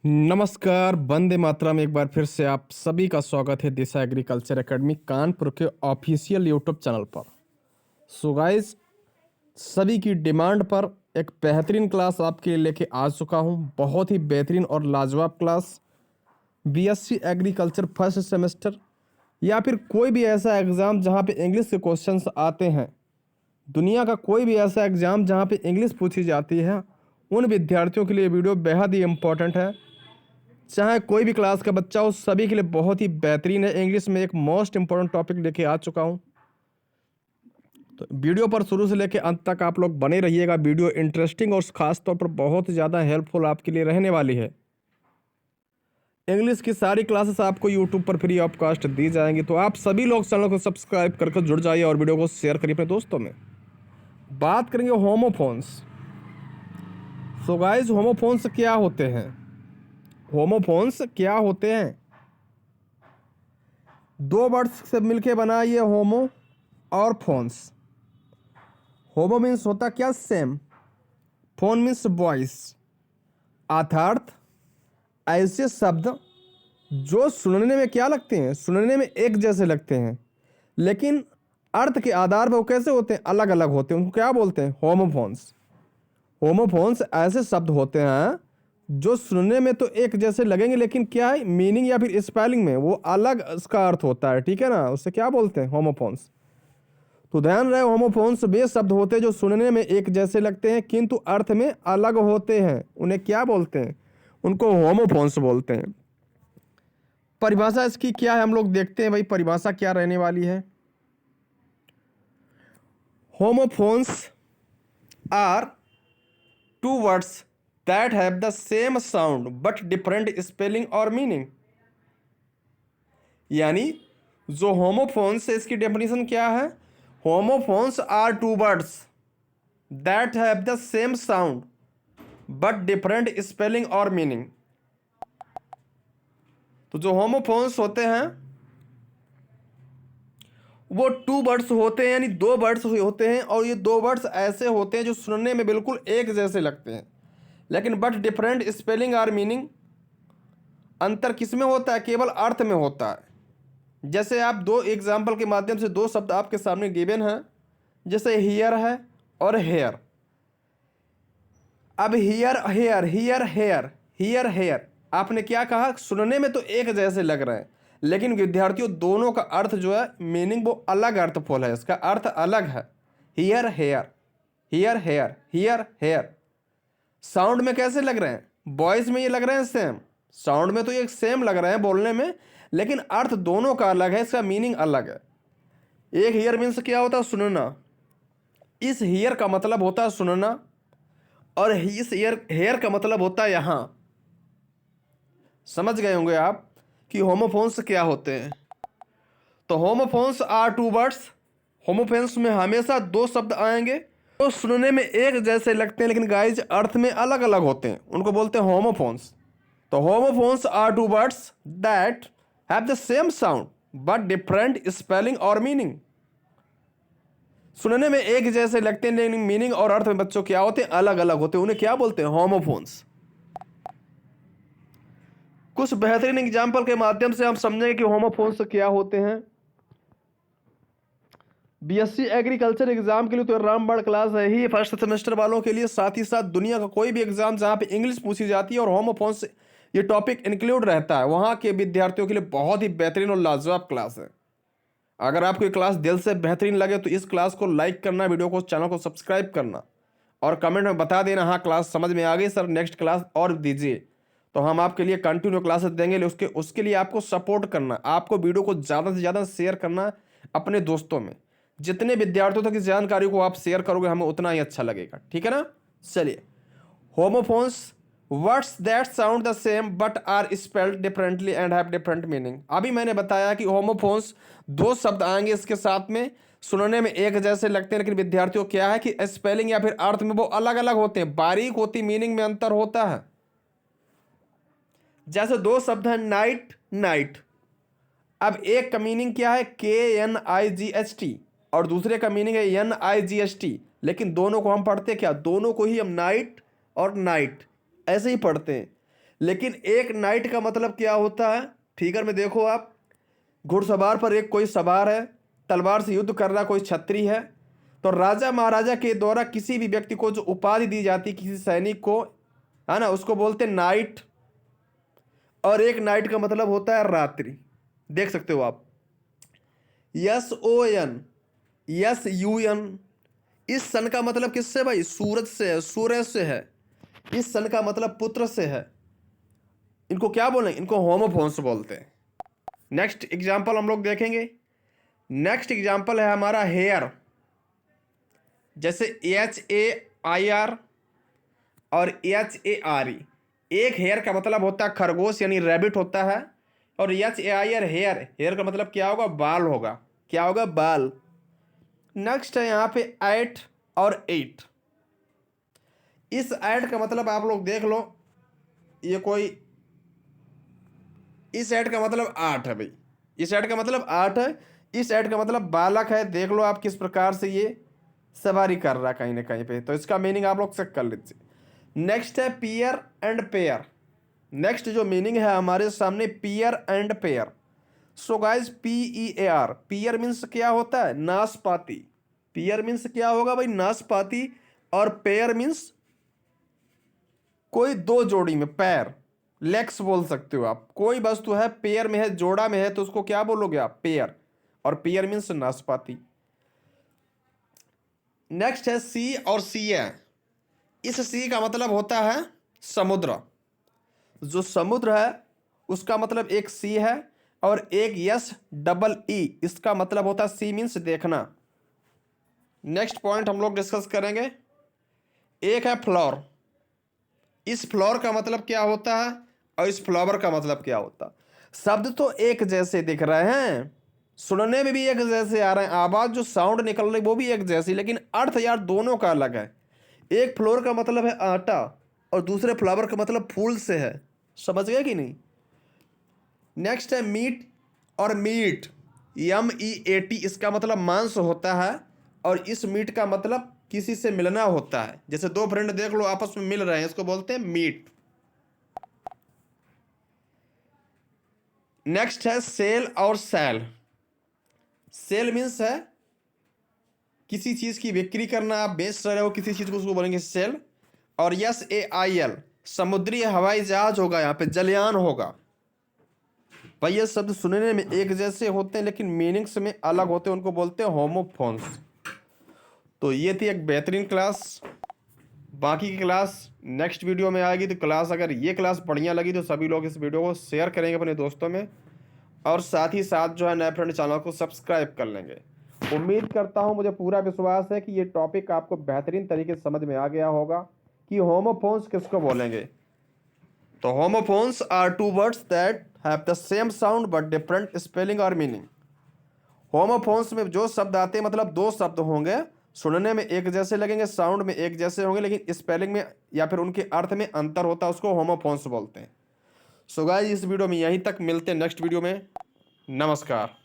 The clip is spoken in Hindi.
नमस्कार, वंदे मातरम। एक बार फिर से आप सभी का स्वागत है दिशा एग्रीकल्चर एकेडमी कानपुर के ऑफिशियल यूट्यूब चैनल पर। सो गाइस, सभी की डिमांड पर एक बेहतरीन क्लास आपके लिए लेके आ चुका हूं। बहुत ही बेहतरीन और लाजवाब class. BSc agriculture first semester या फिर कोई भी ऐसा एग्ज़ाम जहां पे इंग्लिश के क्वेश्चंस आते हैं, दुनिया का कोई भी ऐसा एग्ज़ाम जहां पे इंग्लिश पूछी जाती है, उन विद्यार्थियों के लिए वीडियो बेहद ही इम्पोर्टेंट है। चाहे कोई भी क्लास का बच्चा हो, सभी के लिए बहुत ही बेहतरीन है। इंग्लिश में एक मोस्ट इंपॉर्टेंट टॉपिक लेके आ चुका हूं, तो वीडियो पर शुरू से लेकर अंत तक आप लोग बने रहिएगा। वीडियो इंटरेस्टिंग और खास तौर पर बहुत ज़्यादा हेल्पफुल आपके लिए रहने वाली है। इंग्लिश की सारी क्लासेस आपको यूट्यूब पर फ्री ऑफ कॉस्ट दी जाएंगी, तो आप सभी लोग चैनल को सब्सक्राइब करके जुड़ जाइए और वीडियो को शेयर करिए अपने दोस्तों में। बात करेंगे होमोफोन्स। सो गाइस, होमोफोन्स क्या होते हैं? होमोफोन्स क्या होते हैं? दो वर्ड्स से मिलके बना ये होमो और फोन्स। होमो मीन्स होता क्या? सेम। Phone means voice. अर्थात ऐसे शब्द जो सुनने में क्या लगते हैं? सुनने में एक जैसे लगते हैं, लेकिन अर्थ के आधार पर वो कैसे होते हैं? अलग अलग होते हैं। उनको क्या बोलते हैं? होमोफोन्स। होमोफोन्स ऐसे शब्द होते हैं जो सुनने में तो एक जैसे लगेंगे, लेकिन क्या है, मीनिंग या फिर स्पेलिंग में वो अलग इसका अर्थ होता है। ठीक है ना? उससे क्या बोलते हैं? होमोफोन्स। तो ध्यान रहे, होमोफोन्स वे शब्द होते हैं जो सुनने में एक जैसे लगते हैं किंतु अर्थ में अलग होते हैं। उन्हें क्या बोलते हैं? उनको होमोफोन्स बोलते हैं। परिभाषा इसकी क्या है, हम लोग देखते हैं भाई परिभाषा क्या रहने वाली है। Homophones are two words that have the same sound but different spelling और मीनिंग। यानी जो होमोफोन्स है, इसकी डेफिनेशन क्या है? Homophones are two words that have the same sound but different spelling और मीनिंग। तो जो होमोफोन्स होते हैं वो टू वर्ड्स होते हैं, यानी दो वर्ड्स होते हैं, और ये दो वर्ड्स ऐसे होते हैं जो सुनने में बिल्कुल एक जैसे लगते हैं, लेकिन बट डिफरेंट स्पेलिंग और मीनिंग। अंतर किसमें होता है? केवल अर्थ में होता है। जैसे आप दो एग्जाम्पल के माध्यम से दो शब्द आपके सामने गिवन हैं, जैसे हियर है और हेयर। अब here hair, here hair, here hair, आपने क्या कहा? सुनने में तो एक जैसे लग रहे हैं, लेकिन विद्यार्थियों दोनों का अर्थ जो है, मीनिंग वो अलग अर्थफुल है, इसका अर्थ अलग है। Here hair, here hair, here hair. Sound में कैसे लग रहे हैं? वॉइस में ये लग रहे हैं सेम, साउंड में तो ये सेम लग रहे हैं बोलने में, लेकिन अर्थ दोनों का अलग है, इसका मीनिंग अलग है। एक हियर मीन्स क्या होता है? सुनना। इस हियर का मतलब होता है सुनना, और इस हेयर का मतलब होता है यहां। समझ गए होंगे आप कि होमोफोन्स क्या होते हैं। तो homophones are two words. Homophones में हमेशा दो शब्द आएंगे तो सुनने में एक जैसे लगते हैं, लेकिन गाइज अर्थ में अलग अलग होते हैं, उनको बोलते हैं होमोफोन्स। तो homophones are two words that have the same sound but different spelling और मीनिंग। सुनने में एक जैसे लगते हैं, लेकिन मीनिंग और अर्थ में बच्चों क्या होते हैं? अलग अलग होते हैं। उन्हें क्या बोलते हैं? होमोफोन्स। कुछ बेहतरीन एग्जाम्पल के माध्यम से हम समझेंगे कि होमोफोन्स क्या होते हैं। बीएससी एग्रीकल्चर एग्जाम के लिए तो रामबाण क्लास है ही फर्स्ट सेमेस्टर वालों के लिए, साथ ही साथ दुनिया का कोई भी एग्जाम जहां पे इंग्लिश पूछी जाती है और होमोफोन्स ये टॉपिक इंक्लूड रहता है, वहां के विद्यार्थियों के लिए बहुत ही बेहतरीन और लाजवाब क्लास है। अगर आपको ये क्लास दिल से बेहतरीन लगे तो इस क्लास को लाइक करना, वीडियो को, चैनल को सब्सक्राइब करना, और कमेंट में बता देना हाँ क्लास समझ में आ गई सर, नेक्स्ट क्लास और दीजिए, तो हम आपके लिए कंटिन्यू क्लासेस देंगे। उसके लिए आपको सपोर्ट करना, आपको वीडियो को ज़्यादा से ज़्यादा शेयर करना अपने दोस्तों में। जितने विद्यार्थियों तक इस जानकारी को आप शेयर करोगे, हमें उतना ही अच्छा लगेगा। ठीक है ना? चलिए, homophones words that sound the same but are spelled differently and have different meaning. अभी मैंने बताया कि होमोफोन्स दो शब्द आएंगे इसके साथ में, सुनने में एक जैसे लगते हैं, लेकिन विद्यार्थियों क्या है कि स्पेलिंग या फिर अर्थ में वो अलग अलग होते हैं, बारीक होती, मीनिंग में अंतर होता है। जैसे दो शब्द हैं नाइट नाइट। अब एक का मीनिंग क्या है? KNIGHT, और दूसरे का मीनिंग है NIGHT, लेकिन दोनों को हम पढ़ते क्या? दोनों को ही हम नाइट और नाइट ऐसे ही पढ़ते हैं। लेकिन एक नाइट का मतलब क्या होता है? फिगर में देखो आप, घुड़सवार पर एक कोई सवार है, तलवार से युद्ध कर रहा कोई छत्री है। तो राजा महाराजा के द्वारा किसी भी व्यक्ति को जो उपाधि दी जाती किसी सैनिक को, है ना, उसको बोलते नाइट। और एक नाइट का मतलब होता है रात्रि। देख सकते हो आप, SON, SUN। इस सन का मतलब किससे भाई? सूरज से है, सूर्य से है। इस सन का मतलब पुत्र से है। इनको क्या बोलें? इनको होमोफोन्स बोलते हैं। नेक्स्ट एग्जाम्पल हम लोग देखेंगे। नेक्स्ट एग्जाम्पल है हमारा हेयर। जैसे HAIR और HARE। एक हेयर का मतलब होता है खरगोश यानी रैबिट होता है, और HAIR हेयर, हेयर का मतलब क्या होगा? बाल होगा। क्या होगा? बाल। नेक्स्ट है यहाँ पे 8 और 8। इस 8 का मतलब आप लोग देख लो, ये कोई, इस 8 का मतलब 8 है भाई। इस 8 का मतलब 8 है। इस 8 का मतलब बालक है। देख लो आप किस प्रकार से ये सवारी कर रहा है कहीं ना कहीं पे, तो इसका मीनिंग आप लोग चेक कर लीजिए। नेक्स्ट है पियर एंड पेयर। नेक्स्ट जो मीनिंग है हमारे सामने, pear and pair. So guys PEAR, pear means क्या होता है? नाशपाती। पियर मीन्स क्या होगा भाई? नाशपाती। और पेयर मीन्स कोई दो जोड़ी में, पैर, लेग्स बोल सकते हो आप। कोई वस्तु है पेयर में है, जोड़ा में है, तो उसको क्या बोलोगे आप? पेयर। और पेयर मीन्स नाशपाती। नेक्स्ट है सी और सी है। इस सी का मतलब होता है समुद्र। जो समुद्र है उसका मतलब एक सी है, और एक SEE, इसका मतलब होता है सी मीन्स देखना। नेक्स्ट पॉइंट हम लोग डिस्कस करेंगे। एक है फ्लोर। इस फ्लोर का मतलब क्या होता है, और इस फ्लावर का मतलब क्या होता है? शब्द तो एक जैसे दिख रहे हैं, सुनने में भी एक जैसे आ रहे हैं, आवाज जो साउंड निकल रही वो भी एक जैसी, लेकिन अर्थ यार दोनों का अलग है। एक फ्लोर का मतलब है आटा, और दूसरे फ्लावर का मतलब फूल से है। समझ गए कि नहीं? नेक्स्ट है मीट और मीट। MEAT, इसका मतलब मांस होता है, और इस मीट का मतलब किसी से मिलना होता है। जैसे दो फ्रेंड देख लो आपस में मिल रहे हैं, इसको बोलते हैं मीट। नेक्स्ट है सेल और सेल। सेल मीन्स है किसी चीज की बिक्री करना, आप बेच रहे हो किसी चीज को, उसको बोलेंगे सेल। और SAIL, समुद्री हवाई जहाज होगा, यहाँ पे जलयान होगा। भाई ये शब्द सुनने में एक जैसे होते हैं लेकिन मीनिंग्स में अलग होते हैं, उनको बोलते हैं होमोफोन्स। तो ये थी एक बेहतरीन क्लास। बाकी की क्लास नेक्स्ट वीडियो में आएगी। तो क्लास, अगर ये क्लास बढ़िया लगी तो सभी लोग इस वीडियो को शेयर करेंगे अपने दोस्तों में, और साथ ही साथ जो है नए फ्रेंड चैनल को सब्सक्राइब कर लेंगे। उम्मीद करता हूँ, मुझे पूरा विश्वास है कि ये टॉपिक आपको बेहतरीन तरीके से समझ में आ गया होगा कि होमोफोन्स किसको बोलेंगे। तो homophones are two words that have the same sound but different spelling और मीनिंग। होमोफोन्स में जो शब्द आते हैं मतलब दो शब्द होंगे, सुनने में एक जैसे लगेंगे, साउंड में एक जैसे होंगे, लेकिन स्पेलिंग में या फिर उनके अर्थ में अंतर होता है, उसको होमोफोन्स बोलते हैं। सो गाइस इस वीडियो में यहीं तक, मिलते हैं नेक्स्ट वीडियो में। नमस्कार।